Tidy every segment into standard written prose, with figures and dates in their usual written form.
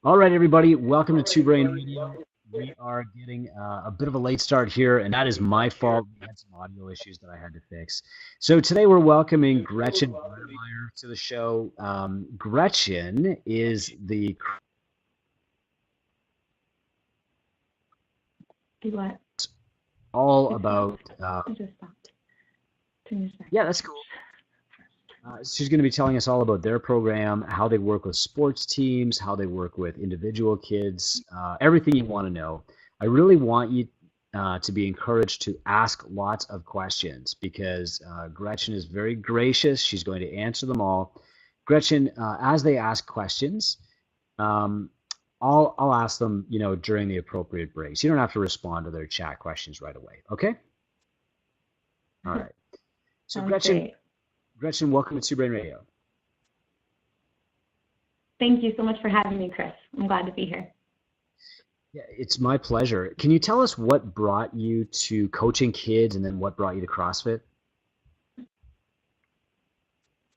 All right, everybody, welcome to TwoBrain Radio. We are getting a bit of a late start here, and that is my fault. We had some audio issues that I had to fix. So today we're welcoming Gretchen Bredemeier to the show. Gretchen is all about. Yeah, that's cool. She's going to be telling us all about their program, how they work with sports teams, how they work with individual kids, everything you want to know. I really want you to be encouraged to ask lots of questions because Gretchen is very gracious. She's going to answer them all. Gretchen, as they ask questions, I'll ask them, during the appropriate breaks. You don't have to respond to their chat questions right away. Okay? All right. So Gretchen, welcome to TwoBrain Radio. Thank you so much for having me, Chris. I'm glad to be here. Yeah, it's my pleasure. Can you tell us what brought you to coaching kids and then what brought you to CrossFit?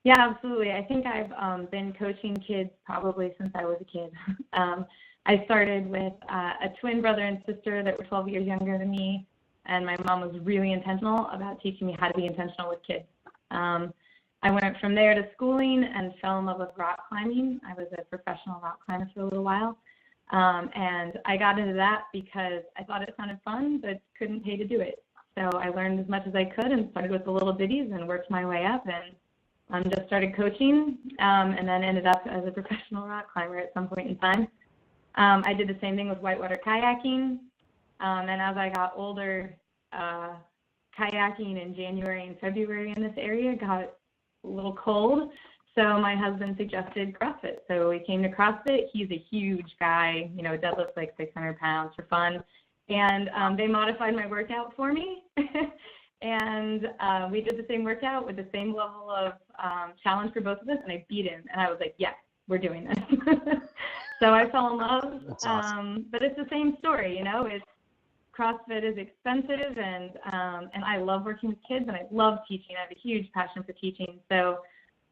Yeah, absolutely. I think I've been coaching kids probably since I was a kid. I started with a twin brother and sister that were 12 years younger than me, and my mom was really intentional about teaching me how to be intentional with kids. I went from there to schooling and fell in love with rock climbing. I was a professional rock climber for a little while. And I got into that because I thought it sounded fun, but couldn't pay to do it. So I learned as much as I could and started with the little bitties and worked my way up and just started coaching and then ended up as a professional rock climber at some point in time. I did the same thing with whitewater kayaking. And as I got older, kayaking in January and February in this area got a little cold, so my husband suggested CrossFit. So we came to CrossFit. He's a huge guy, deadlifts like 600 pounds for fun, and they modified my workout for me, and we did the same workout with the same level of challenge for both of us, and I beat him, and I was like, yes, we're doing this. So I fell in love. That's awesome. But it's the same story, it's CrossFit is expensive, and I love working with kids, and I love teaching. I have a huge passion for teaching, so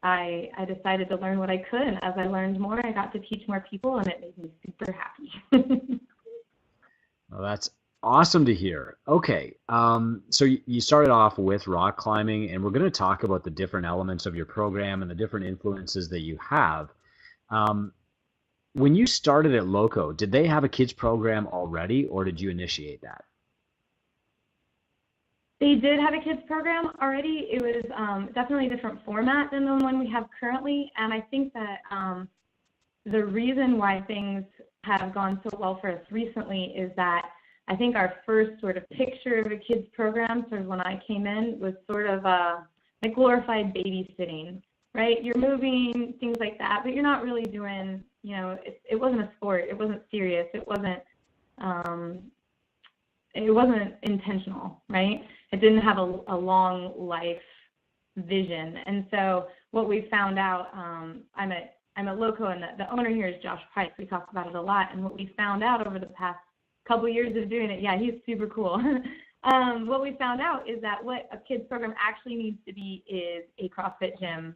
I decided to learn what I could, and as I learned more, I got to teach more people, and it made me super happy. Well, that's awesome to hear. Okay, so you started off with rock climbing, and we're going to talk about the different elements of your program and the different influences that you have. When you started at Loco, did they have a kids program already, or did you initiate that? They did have a kids program already. It was definitely a different format than the one we have currently, and I think that the reason why things have gone so well for us recently is that I think our first sort of picture of a kids program, sort of when I came in, was sort of like glorified babysitting, right? You're moving, things like that, but you're not really doing, it wasn't a sport. It wasn't serious. It wasn't intentional, right? It didn't have a long life vision. And so what we found out, I'm at Loco, and the owner here is Josh Price. We talk about it a lot. And what we found out over the past couple years of doing it, yeah, he's super cool. What we found out is that what a kids program actually needs to be is a CrossFit gym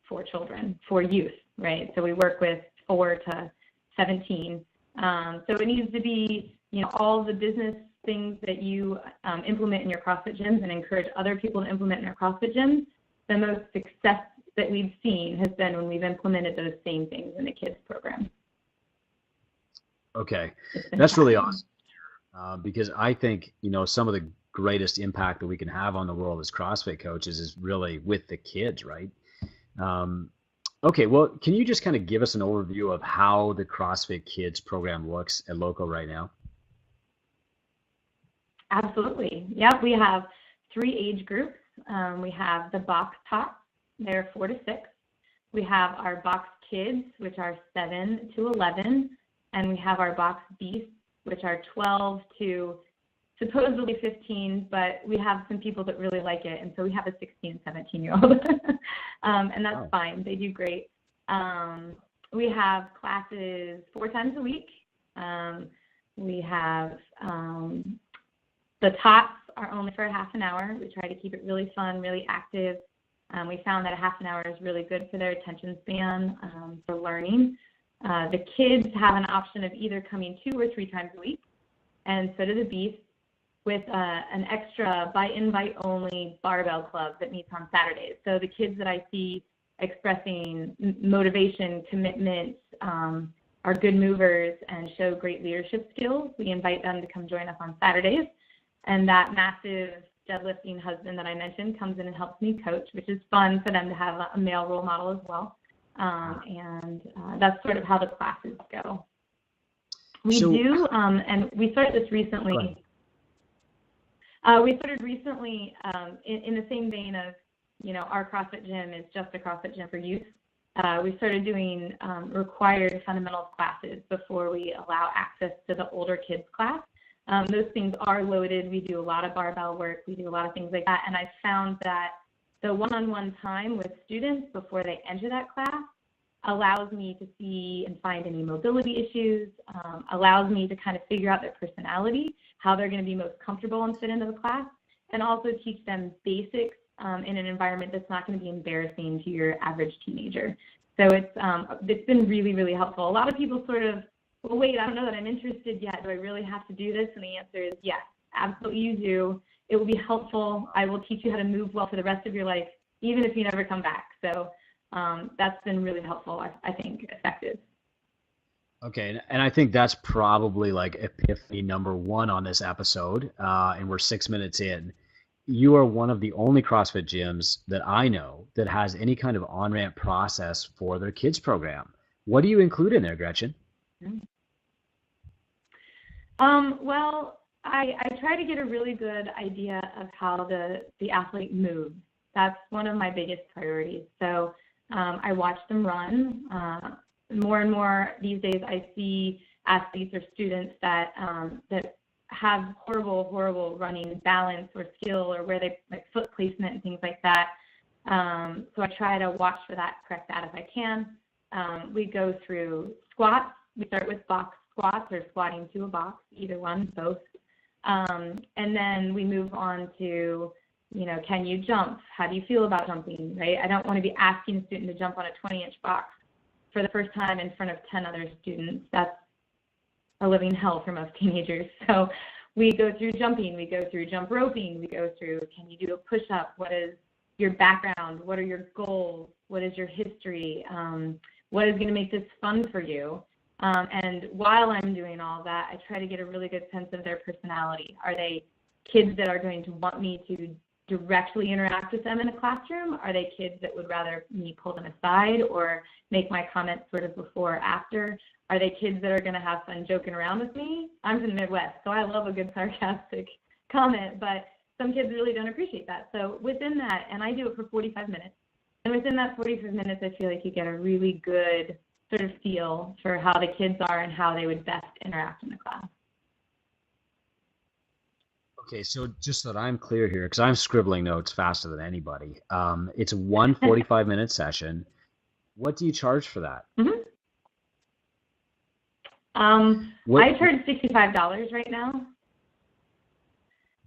for children, for youth, right? So we work with 4 to 17. So it needs to be, all the business things that you implement in your CrossFit gyms and encourage other people to implement in their CrossFit gyms. The most success that we've seen has been when we've implemented those same things in the kids program. Okay, that's really awesome. Because I think, some of the greatest impact that we can have on the world as CrossFit coaches is really with the kids, right? Okay, well, can you just kind of give us an overview of how the CrossFit Kids program looks at Loco right now? Absolutely. Yeah, we have 3 age groups. We have the box tops, they're 4 to 6. We have our box kids, which are 7 to 11, and we have our box beasts, which are 12 to supposedly 15, but we have some people that really like it, and so we have a 16 and 17-year-old, and that's fine. They do great. We have classes 4 times a week. We have the tops are only for a half an hour. We try to keep it really fun, really active. We found that a half an hour is really good for their attention span, for learning. The kids have an option of either coming 2 or 3 times a week, and so do the beasts, with an extra by invite only barbell club that meets on Saturdays. So the kids that I see expressing motivation, commitment, are good movers and show great leadership skills, we invite them to come join us on Saturdays. And that massive deadlifting husband that I mentioned comes in and helps me coach, which is fun for them to have a male role model as well. And that's sort of how the classes go. We do, and we started this recently. We started recently in the same vein of, our CrossFit gym is just a CrossFit gym for youth. We started doing required fundamentals classes before we allow access to the older kids class. Those things are loaded. We do a lot of barbell work. We do a lot of things like that. And I found that the one-on-one time with students before they enter that class allows me to see and find any mobility issues, allows me to kind of figure out their personality, how they're going to be most comfortable and fit into the class, and also teach them basics in an environment that's not going to be embarrassing to your average teenager. So it's been really, really helpful. A lot of people sort of, well, wait, I don't know that I'm interested yet. Do I really have to do this? And the answer is yes, absolutely you do. It will be helpful. I will teach you how to move well for the rest of your life, even if you never come back. So that's been really helpful, I think, effective. Okay, and I think that's probably like epiphany number 1 on this episode, and we're 6 minutes in. You are one of the only CrossFit gyms that I know that has any kind of on-ramp process for their kids program. What do you include in there, Gretchen? Well, I try to get a really good idea of how the athlete moves. That's one of my biggest priorities. So I watch them run. More and more these days, I see athletes or students that have horrible running balance or skill, or where they like foot placement and things like that. So I try to watch for that, correct that if I can. We go through squats. We start with box squats or squatting to a box, either one, both. And then we move on to, can you jump? How do you feel about jumping, right? I don't want to be asking a student to jump on a 20-inch box for the first time in front of 10 other students. That's a living hell for most teenagers. So we go through jumping, we go through jump roping, we go through, can you do a push-up? What is your background? What are your goals? What is your history? What is going to make this fun for you? And while I'm doing all that, I try to get a really good sense of their personality. Are they kids that are going to want me to directly interact with them in a classroom? Are they kids that would rather me pull them aside or make my comments sort of before or after? Are they kids that are going to have fun joking around with me? I'm from the Midwest, so I love a good sarcastic comment, but some kids really don't appreciate that. So within that, and I do it for 45 minutes, and within that 45 minutes, I feel like you get a really good sort of feel for how the kids are and how they would best interact in the class. Okay, so just so that I'm clear here, because I'm scribbling notes faster than anybody. It's one 45-minute session. What do you charge for that? Mm-hmm. I charge $65 right now.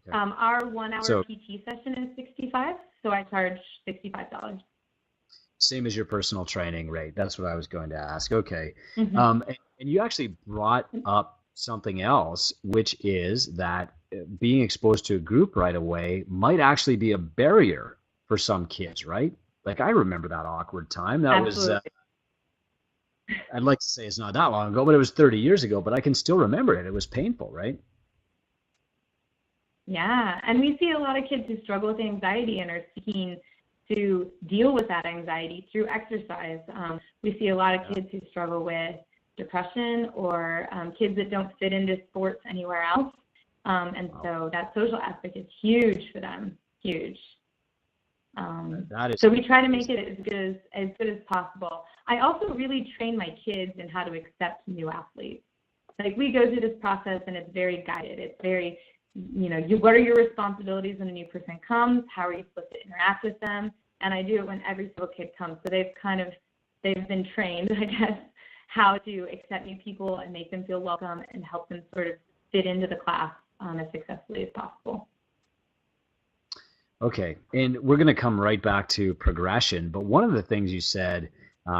Okay. Our 1-hour PT session is $65, so I charge $65. Same as your personal training rate. That's what I was going to ask. Okay. Mm-hmm. And you actually brought up something else, which is that being exposed to a group right away might actually be a barrier for some kids, right? Like I remember that awkward time. That Absolutely. Was, I'd like to say it's not that long ago, but it was 30 years ago, but I can still remember it. It was painful, right? Yeah, and we see a lot of kids who struggle with anxiety and are seeking to deal with that anxiety through exercise. We see a lot of kids who struggle with depression or kids that don't fit into sports anywhere else. And so that social aspect is huge for them, huge. So we try to make it as good as possible. I also really train my kids in how to accept new athletes. Like we go through this process and it's very guided. It's very, what are your responsibilities when a new person comes? How are you supposed to interact with them? And I do it when every single kid comes. So they've been trained, I guess, how to accept new people and make them feel welcome and help them sort of fit into the class as successfully as possible. Okay, and we're going to come right back to progression, but one of the things you said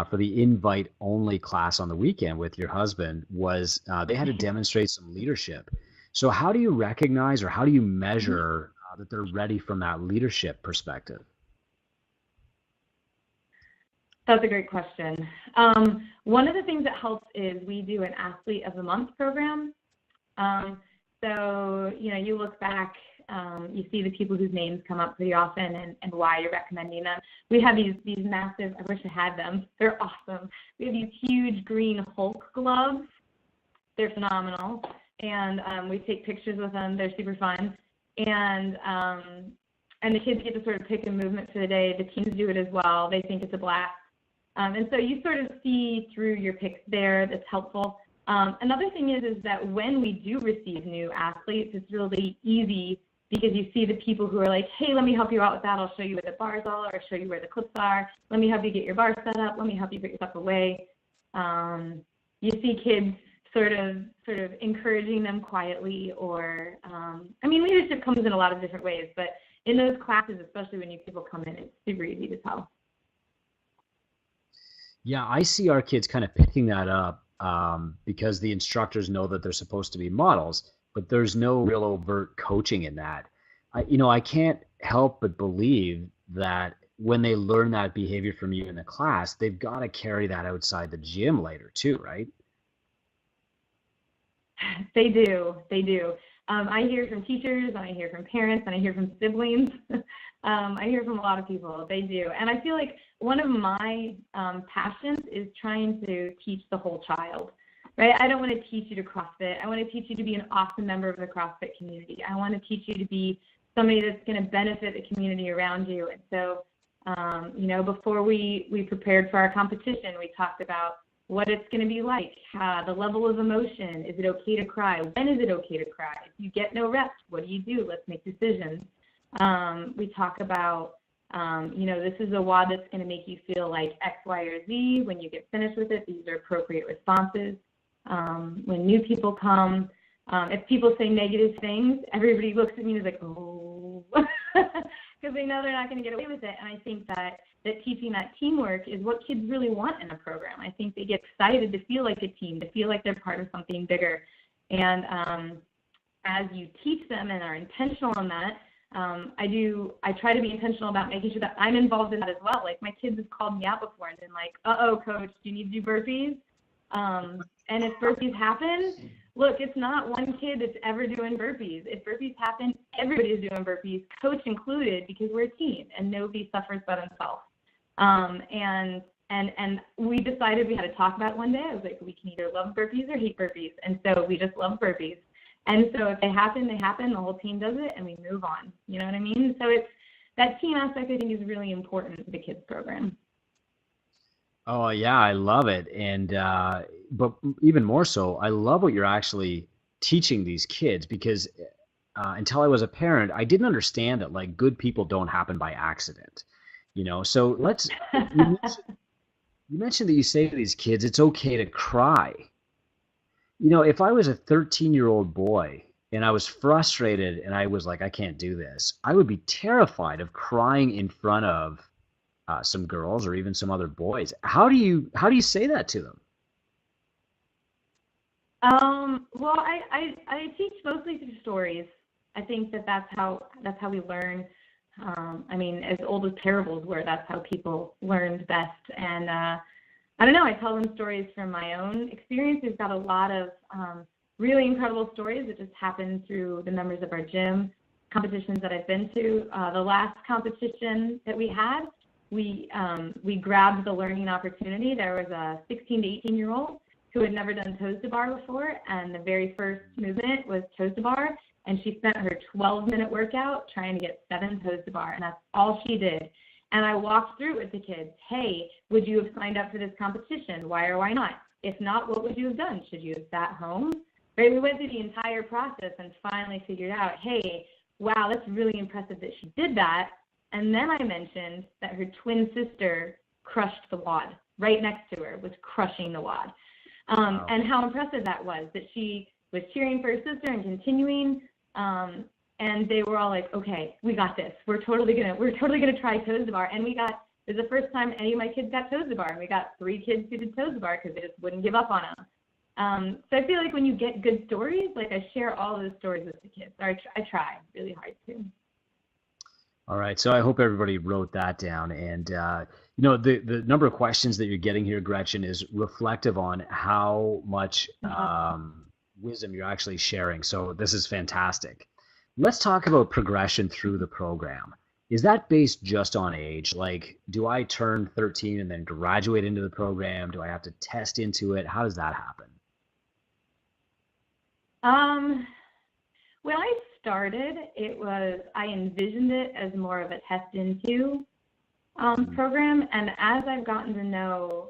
for the invite-only class on the weekend with your husband was they had to demonstrate some leadership. So how do you recognize or how do you measure that they're ready from that leadership perspective? That's a great question. One of the things that helps is we do an Athlete of the Month program. So, you look back, you see the people whose names come up pretty often and why you're recommending them. We have these massive, I wish I had them, they're awesome. We have these huge green Hulk gloves. They're phenomenal. And we take pictures with them. They're super fun. And the kids get to sort of pick a movement for the day. The teams do it as well. They think it's a blast. And so you sort of see through your picks there. That's helpful. Another thing is that when we do receive new athletes, it's really easy because you see the people who are like, hey, let me help you out with that. I'll show you where the bars are or show you where the clips are. Let me help you get your bar set up. Let me help you put your stuff away. You see kids sort of encouraging them quietly or, leadership comes in a lot of different ways, but in those classes, especially when new people come in, it's super easy to tell. Yeah, I see our kids kind of picking that up because the instructors know that they're supposed to be models, but there's no real overt coaching in that. I can't help but believe that when they learn that behavior from you in the class, they've got to carry that outside the gym later too, right? They do. I hear from teachers, and I hear from parents, and I hear from siblings. I hear from a lot of people. They do. And I feel like one of my passions is trying to teach the whole child, right? I don't want to teach you to CrossFit. I want to teach you to be an awesome member of the CrossFit community. I want to teach you to be somebody that's going to benefit the community around you. And so, before we prepared for our competition, we talked about what it's going to be like, the level of emotion. Is it okay to cry? When is it okay to cry? If you get no reps, what do you do? Let's make decisions. We talk about, this is a WOD that's going to make you feel like X, Y, or Z. When you get finished with it, these are appropriate responses. When new people come, if people say negative things, everybody looks at me and is like, oh, because they know they're not going to get away with it. And I think that teaching that teamwork is what kids really want in a program. I think they get excited to feel like a team, to feel like they're part of something bigger. And as you teach them and are intentional on that, I try to be intentional about making sure that I'm involved in that as well. Like my kids have called me out before and been like, uh-oh, coach, do you need to do burpees? And if burpees happen, look, it's not one kid that's ever doing burpees. If burpees happen, everybody is doing burpees, coach included, because we're a team and nobody suffers but themselves. And we decided we had to talk about it one day. I was like, we can either love burpees or hate burpees. And so we just love burpees. And so if they happen, they happen. The whole team does it, and we move on. You know what I mean? So it's that team aspect, I think, is really important to the kids program. Oh yeah, I love it. And but even more so, I love what you're actually teaching these kids because until I was a parent, I didn't understand that like good people don't happen by accident. So let's you mentioned that you say to these kids, it's okay to cry. If I was a 13-year-old boy and I was frustrated and I was like, I can't do this, I would be terrified of crying in front of some girls or even some other boys. How do you say that to them? Well, I teach mostly through stories. I think that's how we learn. As old as parables were, that's how people learned best. And I don't know, I tell them stories from my own experience. We've got a lot of really incredible stories that just happen through the members of our gym, competitions that I've been to. The last competition that we had, we grabbed the learning opportunity. There was a 16 to 18-year-old who had never done toes to bar before, and the very first movement was toes to bar, and she spent her 12-minute workout trying to get 7 toes to bar, and that's all she did. And I walked through it with the kids. Hey, would you have signed up for this competition? Why or why not? If not, what would you have done? Should you have sat home? Right? We went through the entire process and finally figured out, hey, wow, that's really impressive that she did that. And then I mentioned that her twin sister crushed the WOD. Right next to her was crushing the WOD. Wow. And how impressive that was, that she was cheering for her sister and continuing. And they were all like, okay, we got this. We're totally gonna try toes to bar. And we got was the first time any of my kids got toes to bar, and we got 3 kids who did toes to bar because they just wouldn't give up on them. So I feel like when you get good stories, like I share all those stories with the kids. Or I try really hard to. All right, so I hope everybody wrote that down. And you know, the number of questions that you're getting here, Gretchen, is reflective on how much wisdom you're actually sharing. So this is fantastic. Let's talk about progression through the program. Is that based just on age? Like, do I turn 13 and then graduate into the program? Do I have to test into it? How does that happen? When I started, I envisioned it as more of a test into program, and as I've gotten to know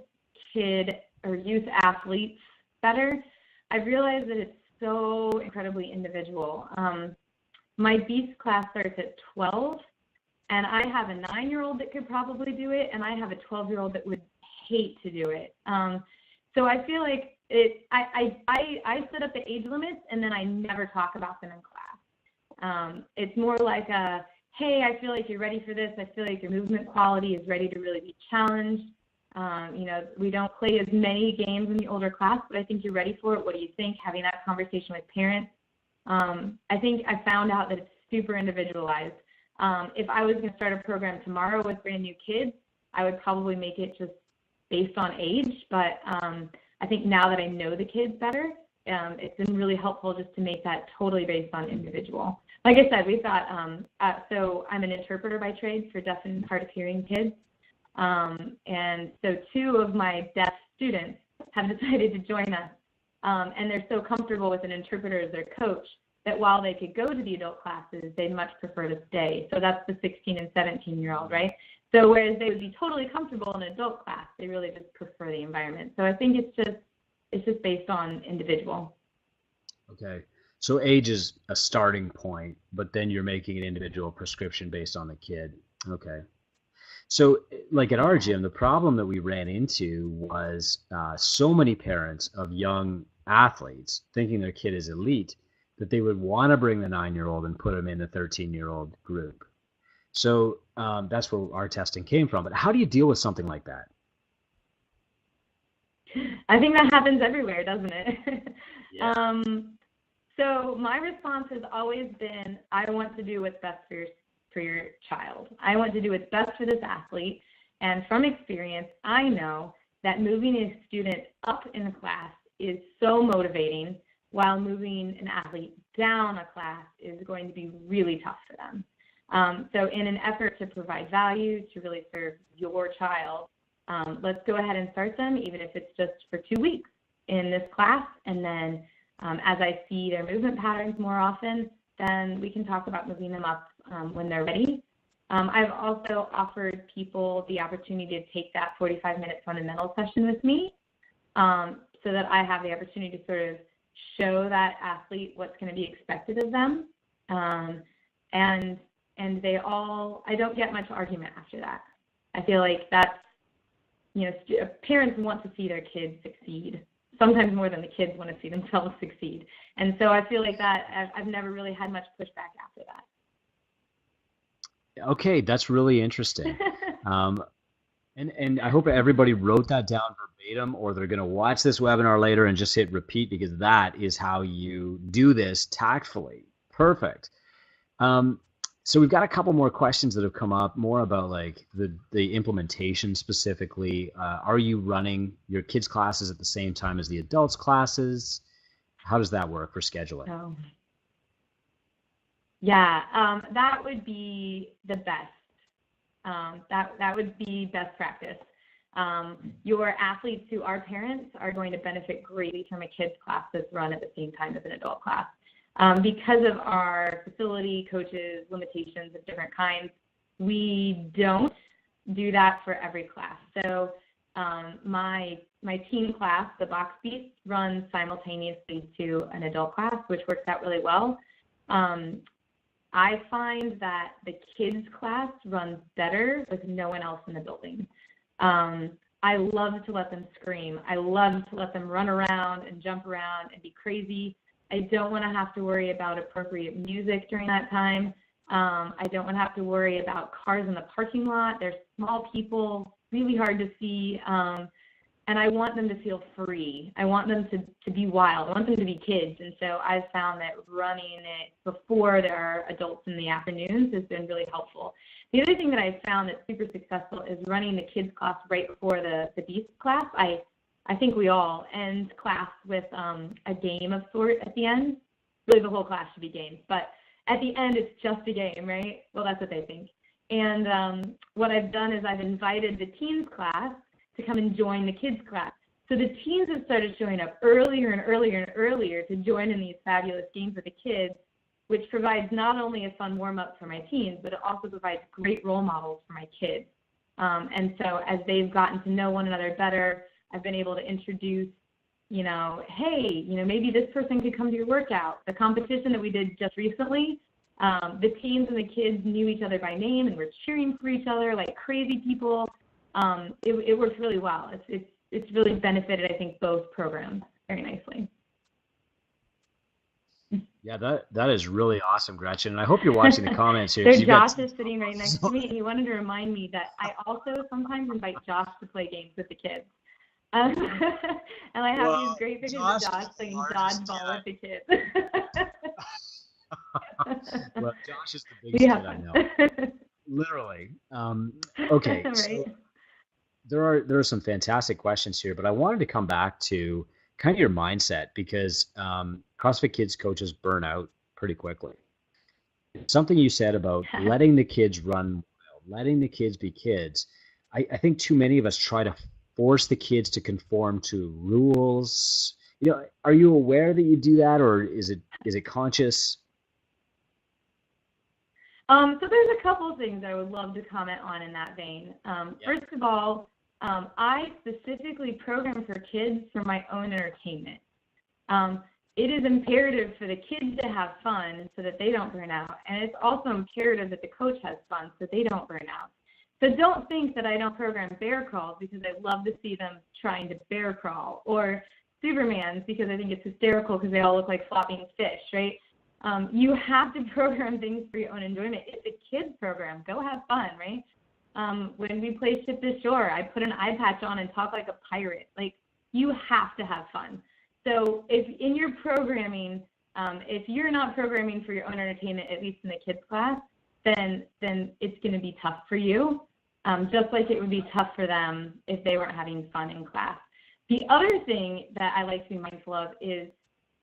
kid or youth athletes better, I've realized that it's so incredibly individual. My beast class starts at 12, and I have a 9-year-old that could probably do it, and I have a 12-year-old that would hate to do it. So I feel like I set up the age limits, and then I never talk about them in class. It's more like hey, I feel like you're ready for this. I feel like your movement quality is ready to really be challenged. You know, we don't play as many games in the older class, but I think you're ready for it. What do you think? Having that conversation with parents. I think I found out that it's super individualized. If I was going to start a program tomorrow with brand new kids, I would probably make it just based on age. But I think now that I know the kids better, it's been really helpful just to make that totally based on individual. Like I said, we've got, so I'm an interpreter by trade for deaf and hard of hearing kids. And so 2 of my deaf students have decided to join us. And they're so comfortable with an interpreter as their coach that while they could go to the adult classes, they'd much prefer to stay. So that's the 16 and 17-year-old, right? So whereas they would be totally comfortable in an adult class, they really just prefer the environment. So I think it's just based on individual. Okay. So age is a starting point, but then you're making an individual prescription based on the kid. Okay. So like at our gym, the problem that we ran into was so many parents of young athletes thinking their kid is elite that they would want to bring the 9-year-old and put them in the 13-year-old group. So that's where our testing came from. But how do you deal with something like that? I think that happens everywhere, doesn't it? Yeah. So my response has always been, I want to do what's best for your child. I want to do what's best for this athlete. And from experience, I know that moving a student up in a class is so motivating, while moving an athlete down a class is going to be really tough for them. So in an effort to provide value, to really serve your child, let's go ahead and start them, even if it's just for 2 weeks in this class. And then as I see their movement patterns more often, then we can talk about moving them up when they're ready. I've also offered people the opportunity to take that 45-minute fundamental session with me, so that I have the opportunity to sort of show that athlete what's going to be expected of them. And I don't get much argument after that. I feel like that's, parents want to see their kids succeed, sometimes more than the kids want to see themselves succeed. And so I feel like that I've never really had much pushback after that. Okay, that's really interesting. And I hope everybody wrote that down verbatim, or they're going to watch this webinar later and just hit repeat, because that is how you do this tactfully. Perfect. So we've got a couple more questions that have come up, more about like the implementation specifically. Are you running your kids' classes at the same time as the adults' classes? How does that work for scheduling? Oh. Yeah, that would be the best. That would be best practice. Your athletes who are parents are going to benefit greatly from a kids class that's run at the same time as an adult class. Because of our facility, coaches, limitations of different kinds, we don't do that for every class. So my team class, the box beats, runs simultaneously to an adult class, which works out really well. I find that the kids class runs better with no one else in the building. I love to let them scream. I love to let them run around and jump around and be crazy. I don't want to have to worry about appropriate music during that time. I don't want to have to worry about cars in the parking lot. They're small people, really hard to see. And I want them to feel free. I want them to be wild. I want them to be kids. And so I've found that running it before there are adults in the afternoons has been really helpful. The other thing that I've found that's super successful is running the kids class right before the beast class. I think we all end class with a game of sort at the end. Really, the whole class should be games. But at the end, it's just a game, right? Well, that's what they think. And what I've done is I've invited the teens class to come and join the kids class. So the teens have started showing up earlier and earlier and earlier to join in these fabulous games with the kids, which provides not only a fun warm-up for my teens, but it also provides great role models for my kids. And so as they've gotten to know one another better, I've been able to introduce, hey, maybe this person could come to your workout. The competition that we did just recently, the teens and the kids knew each other by name and were cheering for each other like crazy people. It works really well. It's really benefited, I think, both programs very nicely. Yeah, that is really awesome, Gretchen. And I hope you're watching the comments here. Josh is sitting right next to me, and he wanted to remind me that I also sometimes invite Josh to play games with the kids. And I have these great pictures of Josh playing dodgeball with the kids. Well, Josh is the biggest kid I know. Literally. Okay. Right. So there are some fantastic questions here, but I wanted to come back to kind of your mindset because CrossFit Kids coaches burn out pretty quickly. Something you said about letting the kids run, letting the kids be kids. I think too many of us try to force the kids to conform to rules. Are you aware that you do that, or is it conscious? So there's a couple of things I would love to comment on in that vein. First of all, I specifically program for kids for my own entertainment. It is imperative for the kids to have fun so that they don't burn out, and it's also imperative that the coach has fun so they don't burn out. So don't think that I don't program bear crawls because I love to see them trying to bear crawl, or Supermans because I think it's hysterical because they all look like flopping fish, right? You have to program things for your own enjoyment. It's a kids program. Go have fun, right? When we play Ship to Shore, I put an eye patch on and talk like a pirate. Like, you have to have fun. So if in your programming, if you're not programming for your own entertainment, at least in the kids class, then it's going to be tough for you, just like it would be tough for them if they weren't having fun in class. The other thing that I like to be mindful of is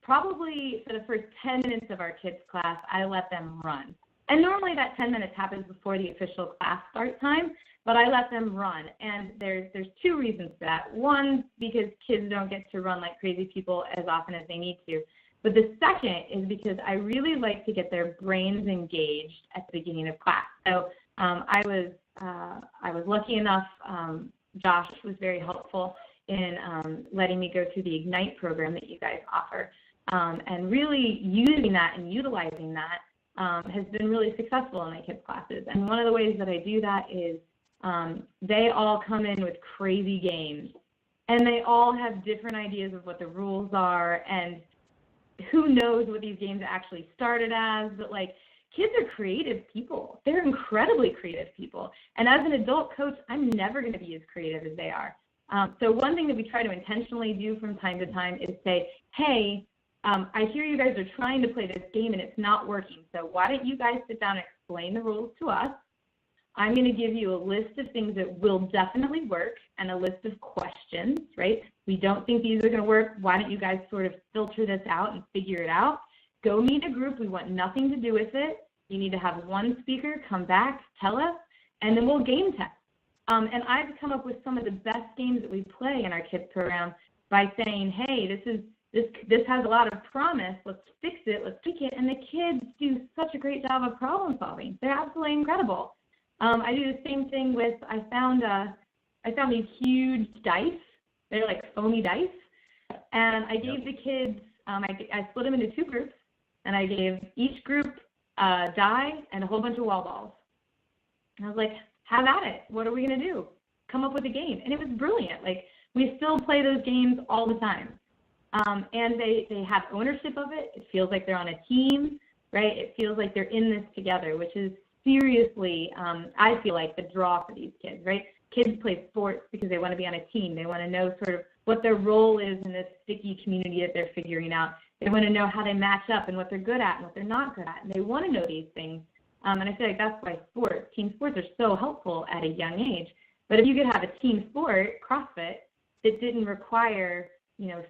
probably for the first 10 minutes of our kids class, I let them run. And normally that 10 minutes happens before the official class start time, but I let them run. And there's two reasons for that. One, because kids don't get to run like crazy people as often as they need to. But the second is because I really like to get their brains engaged at the beginning of class. So I was lucky enough, Josh was very helpful in letting me go through the Ignite program that you guys offer. And really using that and utilizing that has been really successful in my kids' classes. And one of the ways that I do that is they all come in with crazy games. And they all have different ideas of what the rules are, and who knows what these games actually started as, but like, kids are creative people. They're incredibly creative people. And as an adult coach, I'm never going to be as creative as they are. So one thing that we try to intentionally do from time to time is say, hey, I hear you guys are trying to play this game and it's not working. So why don't you guys sit down and explain the rules to us? I'm going to give you a list of things that will definitely work and a list of questions, right? We don't think these are going to work. Why don't you guys sort of filter this out and figure it out? Go meet a group. We want nothing to do with it. You need to have one speaker come back, tell us, and then we'll game test. And I've come up with some of the best games that we play in our kids program by saying, hey, this has a lot of promise. Let's fix it. Let's tweak it. And the kids do such a great job of problem solving. They're absolutely incredible. I do the same thing with, I found these huge dice. They're like foamy dice. And I gave the kids, I split them into two groups, and I gave each group a die and a whole bunch of wall balls. And I was like, have at it. What are we going to do? Come up with a game. And it was brilliant. Like, we still play those games all the time. And they have ownership of it. It feels like they're on a team, right? It feels like they're in this together, which is seriously, I feel like, the draw for these kids, right? Kids play sports because they want to be on a team. They want to know sort of what their role is in this sticky community that they're figuring out. They want to know how they match up and what they're good at and what they're not good at. And they want to know these things. And I feel like that's why team sports are so helpful at a young age. But if you could have a team sport, CrossFit, that didn't require,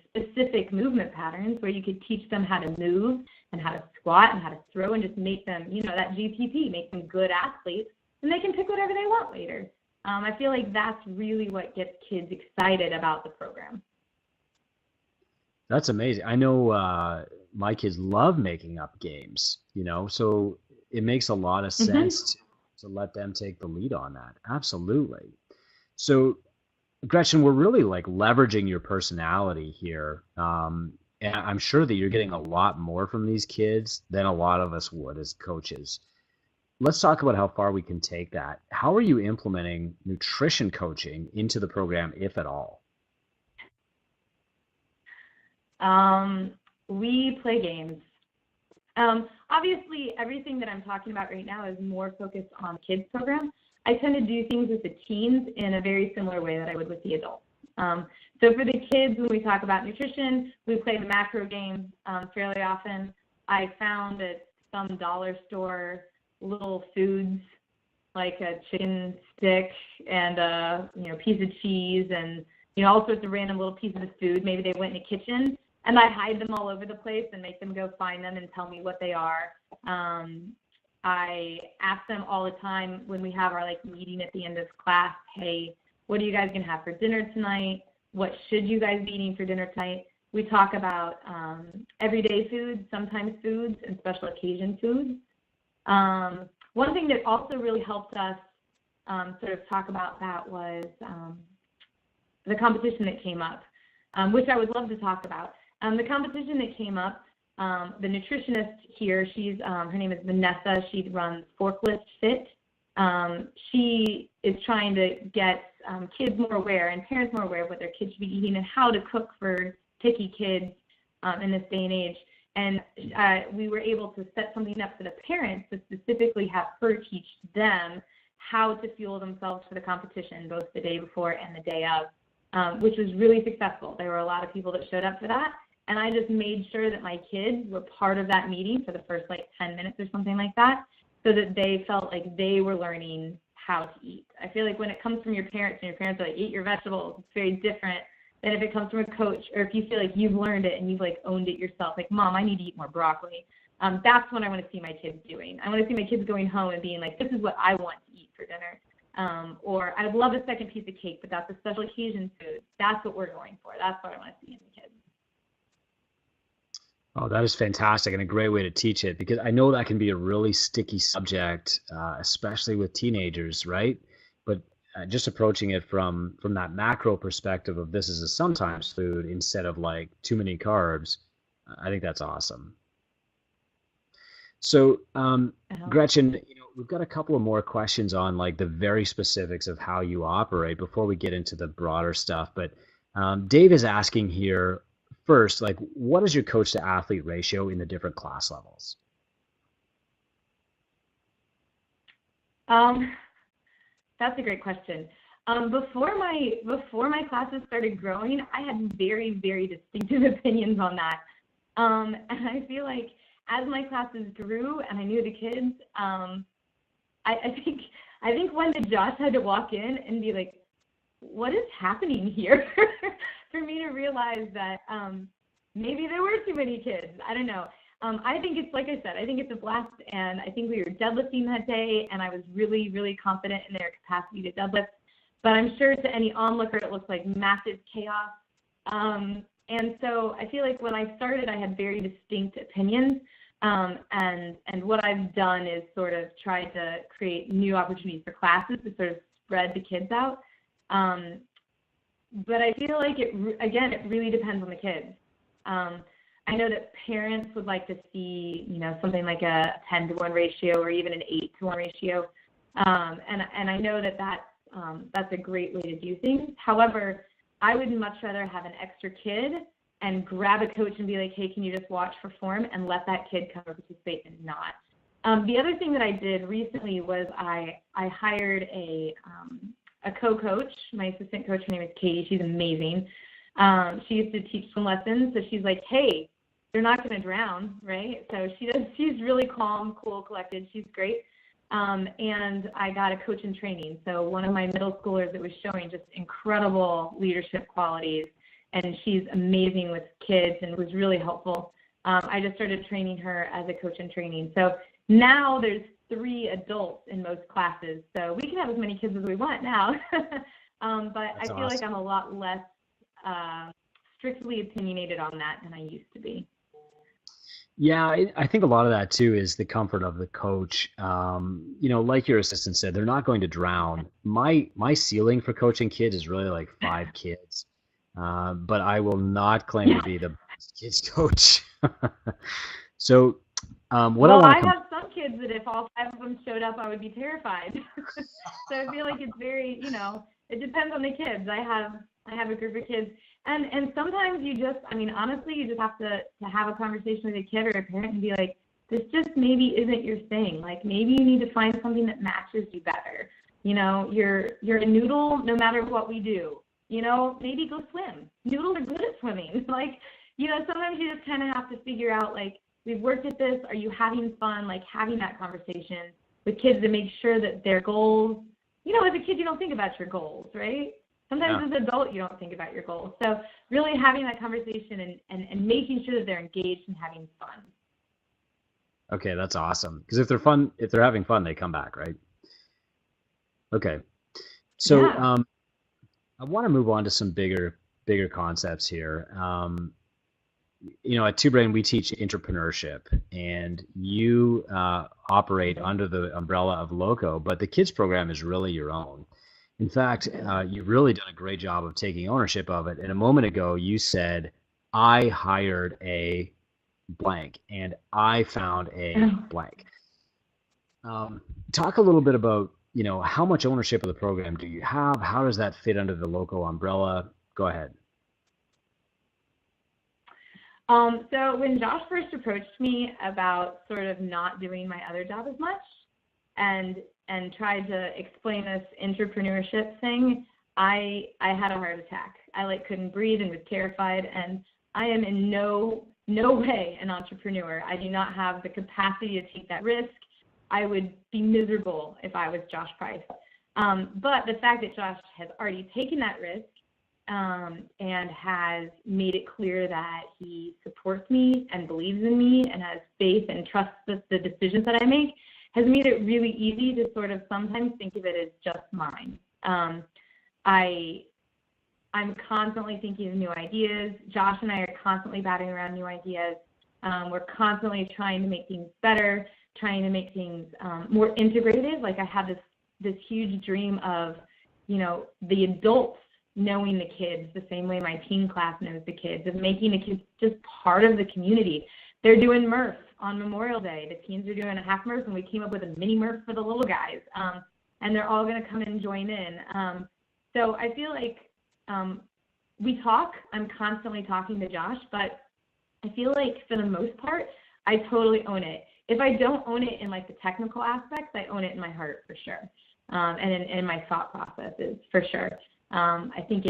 specific movement patterns, where you could teach them how to move and how to squat and how to throw and just make them, that GPP, make them good athletes, and they can pick whatever they want later. I feel like that's really what gets kids excited about the program. That's amazing. I know my kids love making up games, so it makes a lot of sense to let them take the lead on that. Absolutely. So, Gretchen, we're really like leveraging your personality here. And I'm sure that you're getting a lot more from these kids than a lot of us would as coaches. Let's talk about how far we can take that. How are you implementing nutrition coaching into the program, if at all? We play games. Obviously, everything that I'm talking about right now is more focused on kids program. I tend to do things with the teens in a very similar way that I would with the adults. So for the kids, when we talk about nutrition, we play the macro games fairly often. I found at some dollar store little foods like a chicken stick and a piece of cheese and all sorts of random little pieces of food. Maybe they went in the kitchen, and I hide them all over the place and make them go find them and tell me what they are. I ask them all the time when we have our meeting at the end of class, hey, what are you guys going to have for dinner tonight? What should you guys be eating for dinner tonight? We talk about everyday foods, sometimes foods, and special occasion foods. One thing that also really helped us sort of talk about that was the competition that came up, which I would love to talk about. The competition that came up, the nutritionist here, her name is Vanessa. She runs Forklift Fit. She is trying to get kids more aware and parents more aware of what their kids should be eating and how to cook for picky kids in this day and age. And we were able to set something up for the parents to specifically have her teach them how to fuel themselves for the competition, both the day before and the day of, which was really successful. There were a lot of people that showed up for that. And I just made sure that my kids were part of that meeting for the first 10 minutes or something like that, so that they felt like they were learning how to eat. I feel like when it comes from your parents and your parents are like, eat your vegetables, it's very different than if it comes from a coach, or if you feel like you've learned it and you've owned it yourself. Like, Mom, I need to eat more broccoli. That's what I want to see my kids doing. I want to see my kids going home and being like, this is what I want to eat for dinner. Or I'd love a second piece of cake, but that's a special occasion food. That's what we're going for. That's what I want to see in the kids. Oh, that is fantastic and a great way to teach it, because I know that can be a really sticky subject, especially with teenagers, right? But just approaching it from that macro perspective of this is a sometimes food instead of too many carbs, I think that's awesome. So, Gretchen, we've got a couple of more questions on the very specifics of how you operate before we get into the broader stuff. But Dave is asking here, first, what is your coach to athlete ratio in the different class levels? That's a great question. Before my classes started growing, I had very, very distinctive opinions on that. And I feel like as my classes grew and I knew the kids, I think one day Josh had to walk in and be like, what is happening here? For me to realize that maybe there were too many kids. I don't know. I think it's, like I said, I think it's a blast, and I think we were deadlifting that day, and I was really, really confident in their capacity to deadlift. But I'm sure to any onlooker it looks like massive chaos. And so I feel like when I started, I had very distinct opinions, and what I've done is sort of try to create new opportunities for classes to sort of spread the kids out. But I feel like it really depends on the kids. I know that parents would like to see, something like a 10-to-1 ratio or even an 8-to-1 ratio. And I know that that's a great way to do things. However, I would much rather have an extra kid and grab a coach and be like, hey, can you just watch for form, and let that kid come and participate and not. The other thing that I did recently was I hired a co-coach. My assistant coach, her name is Katie. She's amazing. She used to teach some lessons, so she's like, hey, you're not going to drown, right? So she's really calm, cool, collected. She's great. And I got a coach in training. So one of my middle schoolers that was showing just incredible leadership qualities, and she's amazing with kids and was really helpful. I just started training her as a coach in training. So now there's 3 adults in most classes, so we can have as many kids as we want now. But That's I feel like awesome. I'm a lot less strictly opinionated on that than I used to be. Yeah, I think a lot of that too is the comfort of the coach. Like your assistant said, they're not going to drown. My ceiling for coaching kids is really like 5 kids, but I will not claim to be the best kids coach. So, what I Well, want I to have some kids that if all 5 of them showed up, I would be terrified. So I feel like it's very, it depends on the kids. I have a group of kids, and sometimes honestly, you just have to have a conversation with a kid or a parent and be like, this just maybe isn't your thing. Like, maybe you need to find something that matches you better. You're a noodle no matter what we do. Maybe go swim. Noodles are good at swimming. Sometimes you just kind of have to figure out, like, we've worked at this. Are you having fun? Like, having that conversation with kids to make sure that their goals, as a kid, you don't think about your goals, right? Sometimes as an adult, you don't think about your goals. So really having that conversation and making sure that they're engaged and having fun. Okay, that's awesome. Because if they're having fun, they come back, right? Okay. So, Yeah. I want to move on to some bigger concepts here. At TwoBrain, we teach entrepreneurship, and you operate under the umbrella of Loco, but the kids program is really your own. In fact, you've really done a great job of taking ownership of it. And a moment ago, you said, I hired a blank, and I found a blank. Talk a little bit about, how much ownership of the program do you have? How does that fit under the Loco umbrella? Go ahead. So when Josh first approached me about sort of not doing my other job as much and tried to explain this entrepreneurship thing, I had a heart attack. I couldn't breathe and was terrified, and I am in no way an entrepreneur. I do not have the capacity to take that risk. I would be miserable if I was Josh Price. But the fact that Josh has already taken that risk and has made it clear that he supports me and believes in me and has faith and trusts the decisions that I make has made it really easy to sort of sometimes think of it as just mine. I'm constantly thinking of new ideas. Josh and I are constantly batting around new ideas. We're constantly trying to make things better, trying to make things more integrated. Like, I have this huge dream of, the adults knowing the kids the same way my teen class knows the kids, of making the kids just part of the community. They're doing Murph on Memorial Day. The teens are doing a half Murph, and we came up with a mini Murph for the little guys. And they're all going to come and join in. So I feel like we talk. I'm constantly talking to Josh, but I feel like for the most part, I totally own it. If I don't own it in like the technical aspects, I own it in my heart for sure, and in my thought processes for sure. I think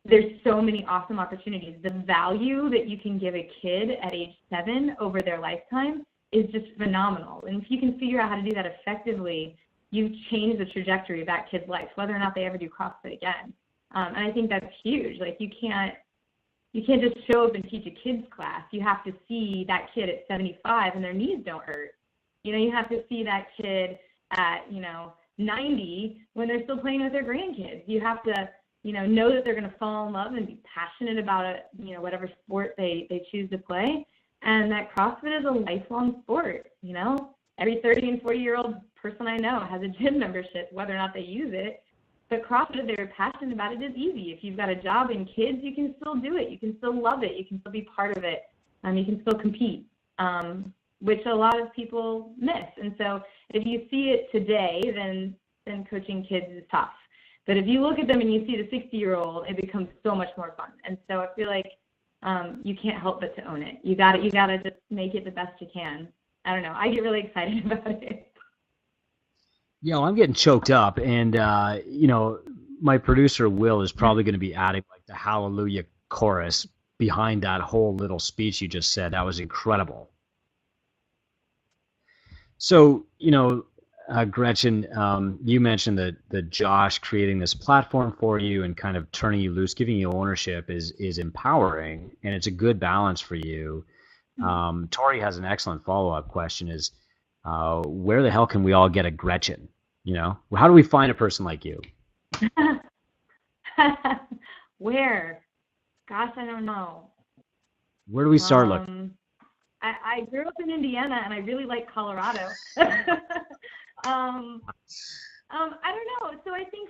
there's so many awesome opportunities. The value that you can give a kid at age 7 over their lifetime is just phenomenal. And if you can figure out how to do that effectively, you've changed the trajectory of that kid's life, whether or not they ever do CrossFit again. And I think that's huge. Like, you can't just show up and teach a kids class. You have to see that kid at 75 and their knees don't hurt. You have to see that kid at, 90 when they're still playing with their grandkids. You have to, know that they're going to fall in love and be passionate about it, whatever sport they choose to play. And that CrossFit is a lifelong sport. Every 30 and 40-year-old person I know has a gym membership, whether or not they use it. But CrossFit, if they're passionate about it, is easy. If you've got a job in kids, you can still do it. You can still love it. You can still be part of it. You can still compete, which a lot of people miss. And so if you see it today, then coaching kids is tough. But if you look at them and you see the 60-year-old, it becomes so much more fun. And so I feel like you can't help but to own it. You gotta just make it the best you can. I don't know. I get really excited about it. Yeah, well, I'm getting choked up, and my producer Will is probably going to be adding like the Hallelujah chorus behind that whole little speech you just said. That was incredible. So, Gretchen, you mentioned that Josh creating this platform for you and kind of turning you loose, giving you ownership is empowering, and it's a good balance for you. Tori has an excellent follow-up question: is where the hell can we all get a Gretchen? How do we find a person like you? Where? Gosh, I don't know. Where do we start looking? I grew up in Indiana, and I really like Colorado. I don't know. So I think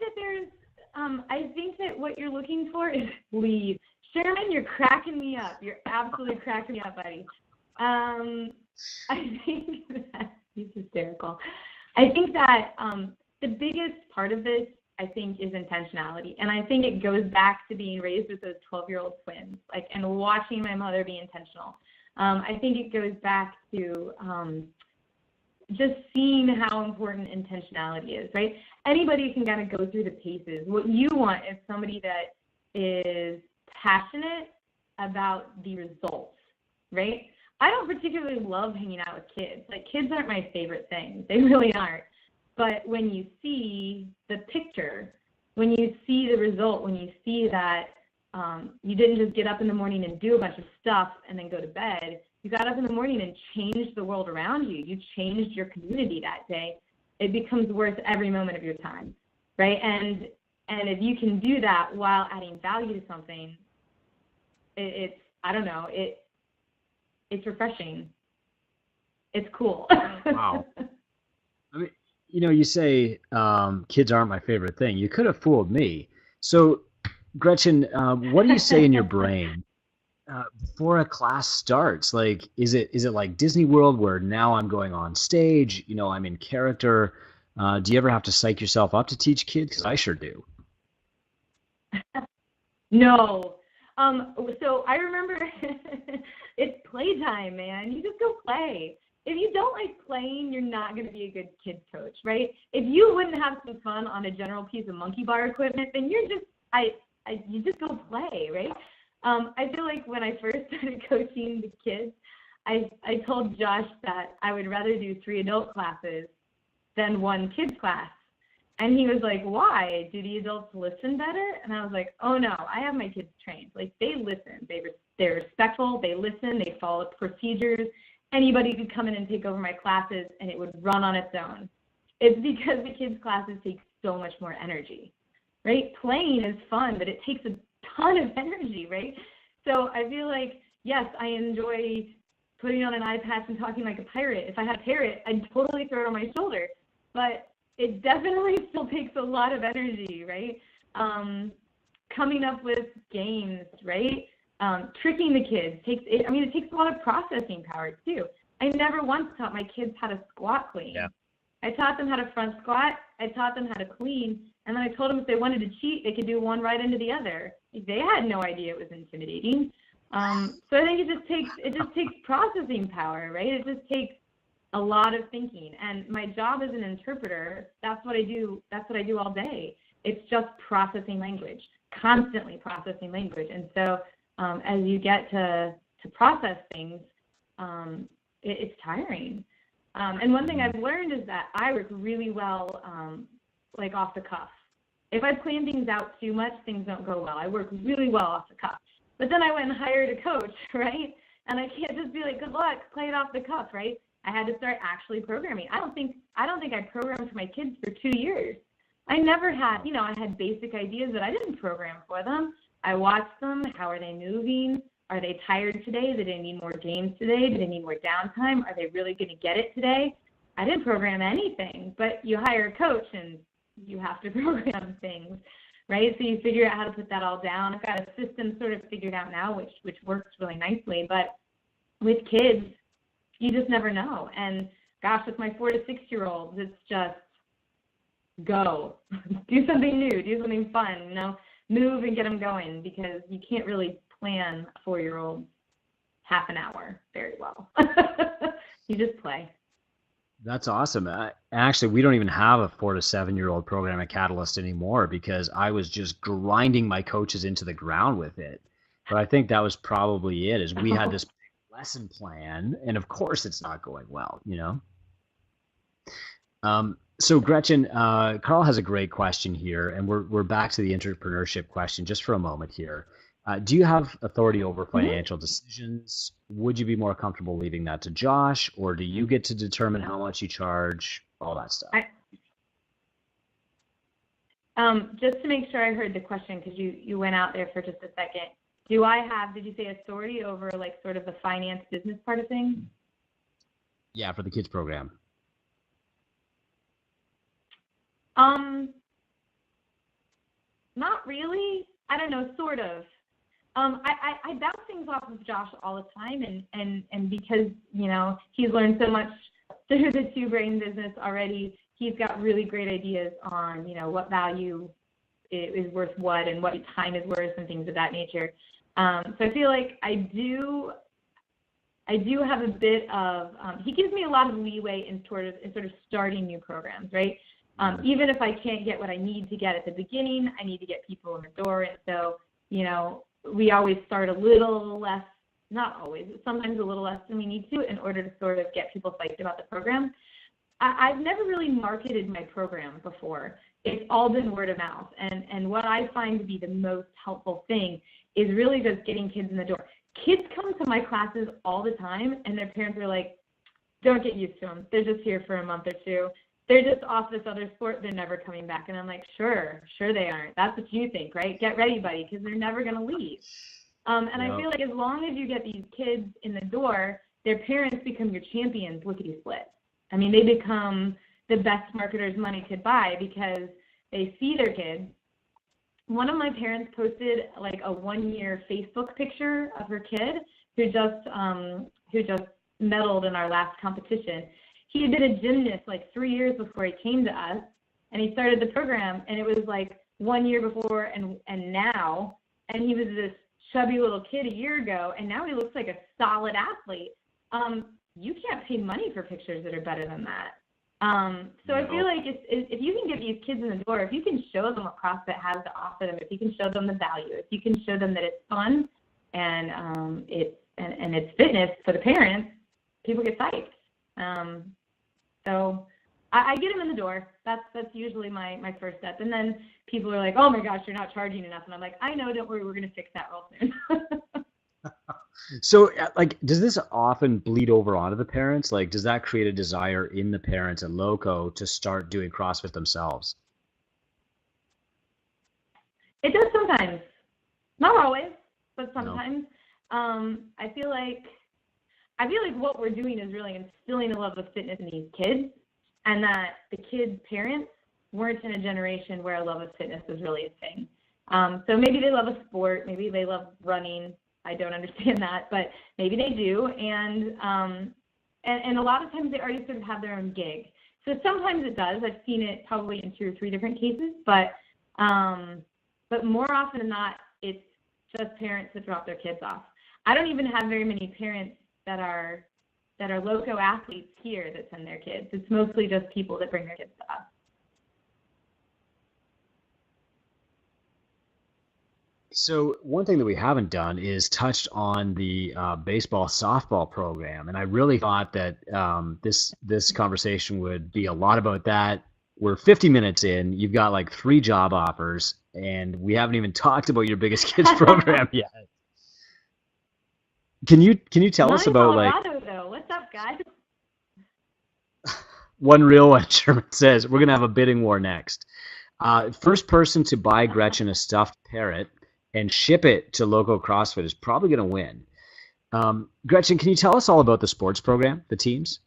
that what you're looking for is lead. Sherman, you're cracking me up. You're absolutely cracking me up, buddy. I think that he's hysterical. I think that the biggest part of this, I think, is intentionality. And I think it goes back to being raised with those 12-year-old twins, and watching my mother be intentional. I think it goes back to just seeing how important intentionality is, right? Anybody can kind of go through the paces. What you want is somebody that is passionate about the results, right? I don't particularly love hanging out with kids. Kids aren't my favorite thing. They really aren't. But when you see the picture, when you see the result, when you see that you didn't just get up in the morning and do a bunch of stuff and then go to bed, you got up in the morning and changed the world around you. You changed your community that day. It becomes worth every moment of your time, right? And if you can do that while adding value to something, it's refreshing. It's cool. Wow. I mean, you say kids aren't my favorite thing. You could have fooled me. So, Gretchen, what do you say in your brain before a class starts? Is it like Disney World where now I'm going on stage, I'm in character? Do you ever have to psych yourself up to teach kids? Because I sure do. No. So I remember it's playtime, man. You just go play. If you don't like playing, you're not going to be a good kid coach, right? If you wouldn't have some fun on a general piece of monkey bar equipment, then you just go play, right? I feel like when I first started coaching the kids, I told Josh that I would rather do 3 adult classes than 1 kids class. And he was like, why? Do the adults listen better? And I was like, oh no, I have my kids trained. They listen. They're respectful. They listen. They follow procedures. Anybody could come in and take over my classes and it would run on its own. It's because the kids' classes take so much more energy, right? Playing is fun, but it takes a ton of energy, right? So I feel like, yes, I enjoy putting on an eye patch and talking like a pirate. If I had a parrot, I'd totally throw it on my shoulder. But it definitely still takes a lot of energy, right? Coming up with games, right? Tricking the kids it takes a lot of processing power too. I never once taught my kids how to squat clean. Yeah. I taught them how to front squat. I taught them how to clean, and then I told them if they wanted to cheat, they could do one right into the other. They had no idea it was intimidating. So I think it just takes processing power, right? It just takes a lot of thinking. And my job as an interpreter, that's what I do. That's what I do all day. It's just processing language, constantly processing language. And so as you get to process things, it's tiring. And one thing I've learned is that I work really well off the cuff. If I plan things out too much, things don't go well. I work really well off the cuff. But then I went and hired a coach, right? And I can't just be like, good luck, play it off the cuff, right? I had to start actually programming. I don't think I programmed for my kids for 2 years. I never had, I had basic ideas, but I didn't program for them. I watched them. How are they moving? Are they tired today? Do they need more games today? Do they need more downtime? Are they really going to get it today? I didn't program anything, but you hire a coach and you have to program things, right? So you figure out how to put that all down. I've got a system sort of figured out now, which works really nicely. But with kids, you just never know. And gosh, with my 4 to 6-year-olds, it's just go. Do something new. Do something fun, move and get them going, because you can't really plan a 4-year-old half an hour very well. You just play. That's awesome. Actually, we don't even have a 4 to 7-year-old program at Catalyst anymore because I was just grinding my coaches into the ground with it. But I think that was probably it, is we had this lesson plan, and of course it's not going well, you know? So Gretchen, Carl has a great question here, and we're back to the entrepreneurship question just for a moment here. Do you have authority over financial decisions? Would you be more comfortable leaving that to Josh, or do you get to determine how much you charge, all that stuff? Just to make sure I heard the question, because you went out there for just a second. Do I have, did you say authority over like sort of the finance business part of things? Yeah, for the kids program. Not really. I don't know, sort of. I bounce things off of Josh all the time, and because, you know, he's learned so much through the TwoBrain business already, he's got really great ideas on, you know, what value is worth what and what time is worth and things of that nature. So I feel like I do have a bit of, he gives me a lot of leeway in sort of starting new programs, right? Even if I can't get what I need to get at the beginning, I need to get people in the door. And so, you know, we always start a little less, not always, but sometimes a little less than we need to in order to sort of get people psyched about the program. I've never really marketed my program before. It's all been word of mouth. And what I find to be the most helpful thing is really just getting kids in the door. Kids come to my classes all the time, and their parents are like, don't get used to them. They're just here for a month or two. They're just off this other sport. They're never coming back. And I'm like, sure they aren't. That's what you think, right? Get ready, buddy, because they're never going to leave. And I feel like as long as you get these kids in the door, their parents become your champions, lickety-split. I mean, they become the best marketers money could buy because they see their kids. One of my parents posted like a 1-year Facebook picture of her kid who just medaled in our last competition. He had been a gymnast like 3 years before he came to us, and he started the program, and it was like 1 year before and now, and he was this chubby little kid a year ago, and now he looks like a solid athlete. You can't pay money for pictures that are better than that. So I feel like if you can get these kids in the door, if you can show them what CrossFit has to offer them, if you can show them the value, if you can show them that it's fun and it's fitness for the parents, people get psyched. So I get them in the door. That's usually my first step. And then people are like, oh my gosh, you're not charging enough. And I'm like, I know, don't worry, we're going to fix that real soon. So, like, does this often bleed over onto the parents? Like, does that create a desire in the parents at Loco to start doing CrossFit themselves? It does sometimes. Not always, but sometimes. No. I feel like what we're doing is really instilling a love of fitness in these kids, and that the kids' parents weren't in a generation where a love of fitness was really a thing. So maybe they love a sport, maybe they love running. I don't understand that, but maybe they do, and a lot of times they already sort of have their own gig. So sometimes it does. I've seen it probably in 2 or 3 different cases, but more often than not, it's just parents that drop their kids off. I don't even have very many parents that are Loco athletes here that send their kids. It's mostly just people that bring their kids to us. So one thing that we haven't done is touched on the baseball softball program, and I really thought that this conversation would be a lot about that. We're 50 minutes in. You've got like 3 job offers, and we haven't even talked about your biggest kids program yet. Can you tell us about Colorado, though. What's up, guys? One real one. Sherman says we're gonna have a bidding war next. First person to buy Gretchen a stuffed parrot and ship it to Loco CrossFit is probably going to win. Gretchen, can you tell us all about the sports program, the teams?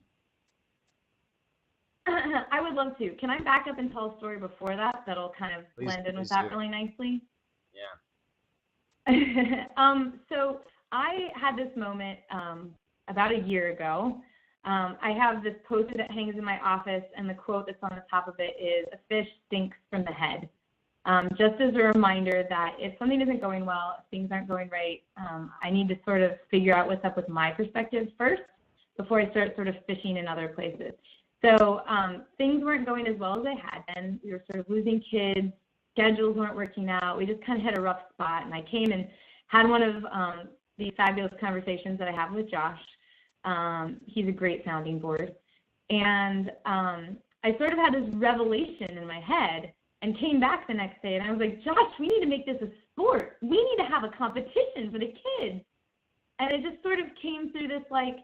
I would love to. Can I back up and tell a story before that that'll kind of blend in with that really nicely? Yeah. So I had this moment about a year ago. I have this poster that hangs in my office, and the quote that's on the top of it is, "A fish stinks from the head." just as a reminder that if something isn't going well, if things aren't going right, I need to sort of figure out what's up with my perspective first before I start sort of fishing in other places. So things weren't going as well as they had been. We were sort of losing kids. Schedules weren't working out. We just kind of hit a rough spot. And I came and had one of these fabulous conversations that I have with Josh. He's a great sounding board. And I sort of had this revelation in my head and came back the next day. And I was like, Josh, we need to make this a sport. We need to have a competition for the kids. And it just sort of came through this, like,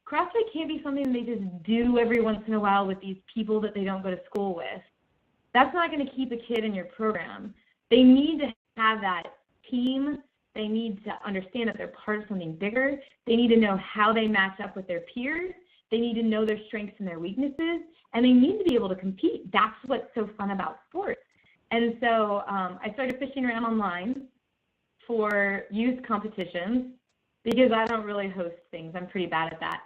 CrossFit can't be something they just do every once in a while with these people that they don't go to school with. That's not going to keep a kid in your program. They need to have that team. They need to understand that they're part of something bigger. They need to know how they match up with their peers. They need to know their strengths and their weaknesses, and they need to be able to compete. That's what's so fun about sports. And so I started fishing around online for youth competitions because I don't really host things. I'm pretty bad at that.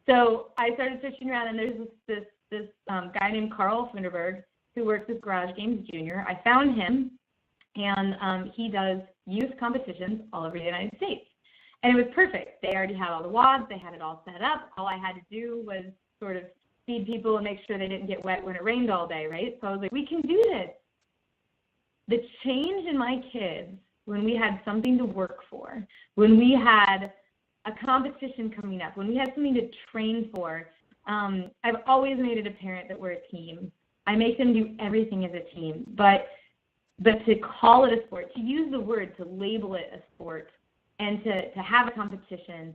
So I started searching around, and there's this guy named Carl Funderburg who works with Garage Games Junior. I found him, and he does youth competitions all over the United States. And it was perfect. They already had all the WODs. They had it all set up. All I had to do was sort of feed people and make sure they didn't get wet when it rained all day, right? So I was like, we can do this. The change in my kids when we had something to work for, when we had a competition coming up, when we had something to train for, I've always made it apparent that we're a team. I make them do everything as a team, but to call it a sport, to use the word, to label it a sport, and to have a competition,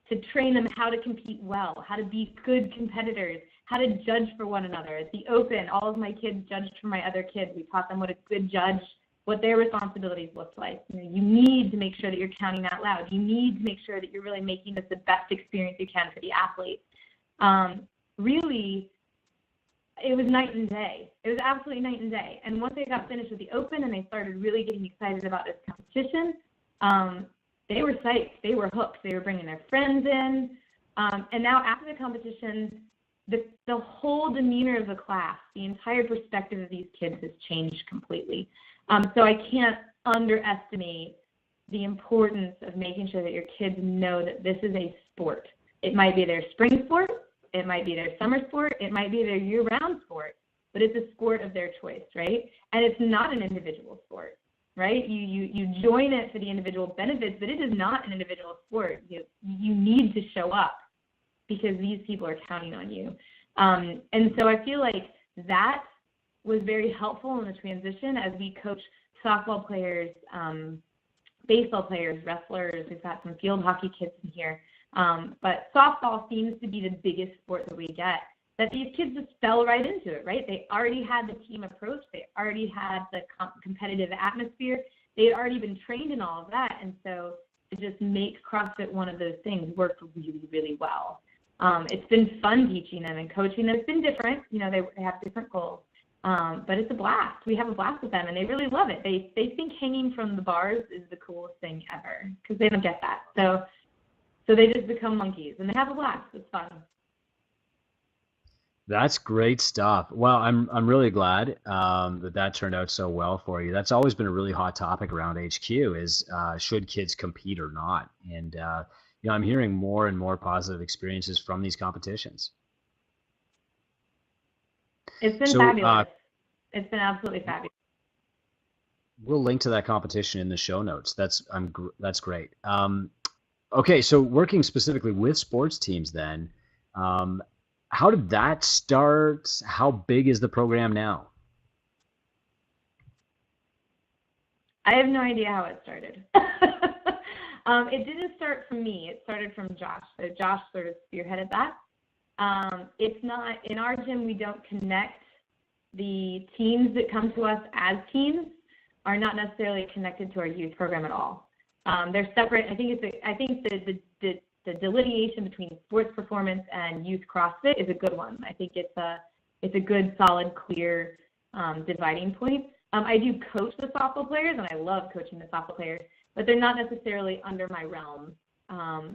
to train them how to compete well, how to be good competitors, how to judge for one another. At the Open, all of my kids judged for my other kids. We taught them what a good judge, what their responsibilities looked like. You know, you need to make sure that you're counting out loud. You need to make sure that you're really making this the best experience you can for the athlete. Really, it was night and day. It was absolutely night and day. And once they got finished with the Open and they started really getting excited about this competition, they were psyched. They were hooked. They were bringing their friends in. And now after the competition, the whole demeanor of the class, the entire perspective of these kids has changed completely. So I can't underestimate the importance of making sure that your kids know that this is a sport. It might be their spring sport. It might be their summer sport. It might be their year-round sport. But it's a sport of their choice, right? And it's not an individual sport, right? You join it for the individual benefits, but it is not an individual sport. You need to show up because these people are counting on you. And so I feel like that was very helpful in the transition as we coach softball players, baseball players, wrestlers. We've got some field hockey kids in here. But softball seems to be the biggest sport that we get, that these kids just fell right into it, right? They already had the team approach. They already had the competitive atmosphere. They had already been trained in all of that. And so to just make CrossFit one of those things worked really, really well. It's been fun teaching them and coaching them. It's been different. You know, they have different goals. But it's a blast. We have a blast with them, and they really love it. They think hanging from the bars is the coolest thing ever because they don't get that. So they just become monkeys, and they have a blast. It's fun. That's great stuff. Well, I'm really glad that turned out so well for you. That's always been a really hot topic around HQ is should kids compete or not? And you know, I'm hearing more and more positive experiences from these competitions. It's been fabulous. It's been absolutely fabulous. We'll link to that competition in the show notes. That's great. Okay, so working specifically with sports teams then, how did that start? How big is the program now? I have no idea how it started. It didn't start from me. It started from Josh. So Josh sort of spearheaded that. It's not, in our gym, we don't connect. The teams that come to us as teams are not necessarily connected to our youth program at all. They're separate. I think the delineation between sports performance and youth CrossFit is a good one. I think it's a good, solid, clear dividing point. I do coach the softball players, and I love coaching the softball players, but they're not necessarily under my realm.